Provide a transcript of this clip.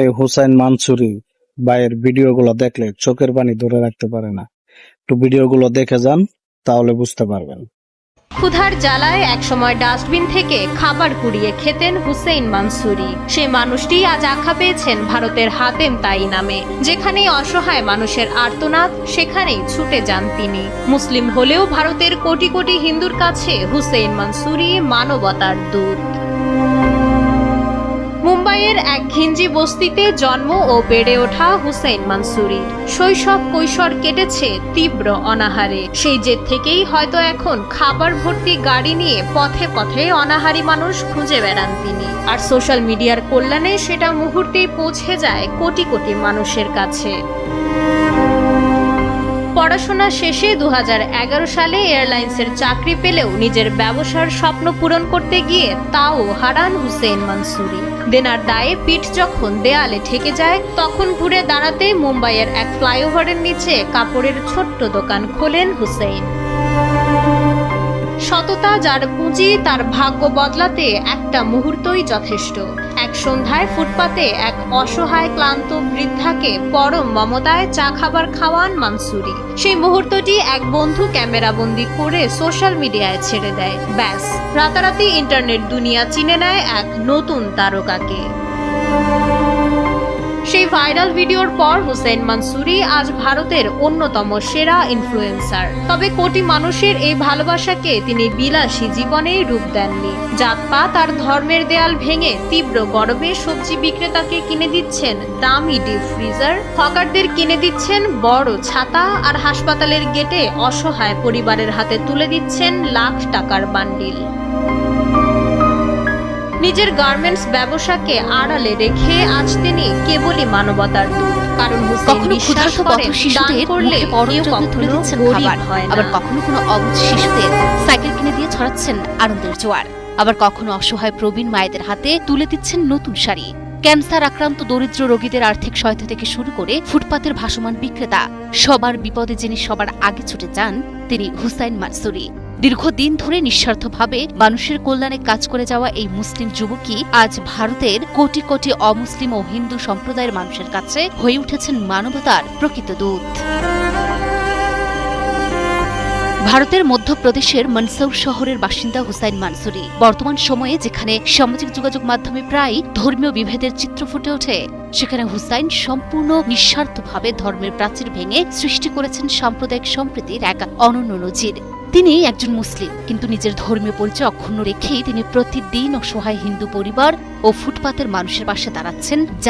এই হুসাইন মানসুরি ভাইয়ের ভিডিওগুলো দেখলে চোখের পানি ধরে রাখতে পারে না। একটু ভিডিওগুলো দেখে যান, তাহলে বুঝতে পারবেন। ক্ষুধার জ্বালায় একসময় ডাস্টবিন থেকে খাবার কুড়িয়ে খেতেন হুসেইন মানসুরি। সেই মানুষটি আজ আখ্যা পেয়েছেন ভারতের হাতেম তাই নামে। যেখানেই অসহায় মানুষের আর্তনাদ, সেখানেই ছুটে যান তিনি। মুসলিম হলেও ভারতের কোটি কোটি হিন্দুর কাছে হুসেইন মানসুরি মানবতার দূত। মুম্বাইয়ের এক ঘিঞ্জি বস্তিতে জন্ম ও বেড়ে ওঠা হুসেইন মানসুরির শৈশব কৈশোর কেটেছে তীব্র অনাহারে। সেই জেদ থেকেই হয়তো এখন খাবার ভর্তি গাড়ি নিয়ে পথে পথে অনাহারী মানুষ খুঁজে বেড়ান তিনি। আর সোশ্যাল মিডিয়ার কল্যাণে সেটা মুহূর্তেই পৌঁছে যায় কোটি কোটি মানুষের কাছে। পড়াশোনা শেষে 2011 সালে এয়ারলাইন্সের চাকরি পেলেও নিজের ব্যবসার স্বপ্ন পূরণ করতে গিয়ে তাও হারান হুসেইন মানসুরি। দেনার দায়ে পিঠ যখন দেয়ালে ঠেকে যায়, তখন ঘুরে দাঁড়াতে মুম্বাইয়ের এক ফ্লাইওভারের নিচে কাপড়ের ছোট্ট দোকান খোলেন হুসেইন। সততা যার পুঁজি, তার ভাগ্য বদলাতে একটা মুহূর্তই যথেষ্ট। এক সন্ধ্যায় ফুটপাতে এক অসহায় ক্লান্ত বৃদ্ধাকে পরম মমতায় চা খাবার খাওয়ান মানসুরি। সেই মুহূর্তটি এক বন্ধু ক্যামেরাবন্দি করে সোশ্যাল মিডিয়ায় ছেড়ে দেয়। ব্যাস, রাতারাতি ইন্টারনেট দুনিয়া চিনে নেয় এক নতুন তারকাকে। সেই ভাইরাল ভিডিওর পর হুসেইন মানসুরি আজ ভারতের অন্যতম সেরা ইনফ্লুয়েন্সার। তবে কোটি মানুষের এই ভালোবাসাকে তিনি বিলাসী জীবনে রূপ দেননি। জাতপাত আর ধর্মের দেয়াল ভেঙে তীব্র গরমে সবজি বিক্রেতাকে কিনে দিচ্ছেন দামি ডিপ ফ্রিজার, হকারদের কিনে দিচ্ছেন বড় ছাতা, আর হাসপাতালের গেটে অসহায় পরিবারের হাতে তুলে দিচ্ছেন লাখ টাকার বান্ডিল। নিজের গার্মেন্টস ব্যবসাকে আড়ালে রেখে আজ তিনি কেবলই মানবতার দূত। কারণ হুসেইন বিশ্বাস করেন দান করলে কেউ কখনো গরিব হয় না। আবার কখনো কোনো অবুঝ শিশুদের সাইকেল কিনে দিয়ে ছড়াচ্ছেন আনন্দের জোয়ার। আবার কখনো অসহায় প্রবীণ মায়েদের হাতে তুলে দিচ্ছেন নতুন শাড়ি। ক্যান্সার আক্রান্ত দরিদ্র রোগীদের আর্থিক সহায়তা থেকে শুরু করে ফুটপাতের ভাসমান বিক্রেতা, সবার বিপদে যিনি সবার আগে ছুটে যান, তিনি হুসাইন মানসুরি। দীর্ঘদিন ধরে নিঃস্বার্থভাবে মানুষের কল্যাণে কাজ করে যাওয়া এই মুসলিম যুবকই আজ ভারতের কোটি কোটি অমুসলিম ও হিন্দু সম্প্রদায়ের মানুষের কাছে হয়ে উঠেছেন মানবতার প্রকৃত দূত। ভারতের মধ্যপ্রদেশের মনসৌর শহরের বাসিন্দা হুসাইন মানসুরি বর্তমান সময়ে যেখানে সামাজিক যোগাযোগ মাধ্যমে প্রায় ধর্মীয় বিভেদের চিত্র ফুটে ওঠে, সেখানে হুসাইন সম্পূর্ণ নিঃস্বার্থভাবে ধর্মের প্রাচীর ভেঙে সৃষ্টি করেছেন সাম্প্রদায়িক সম্প্রীতির এক অনন্য নজির। তিনি একজন মুসলিম, কিন্তু নিজের ধর্মীয় পরিচয় অক্ষুণ্ণ রেখেই তিনি প্রতিদিন অসহায় হিন্দু পরিবার ও ফুটপাতের মানুষের পাশে দাঁড়াচ্ছেন, যা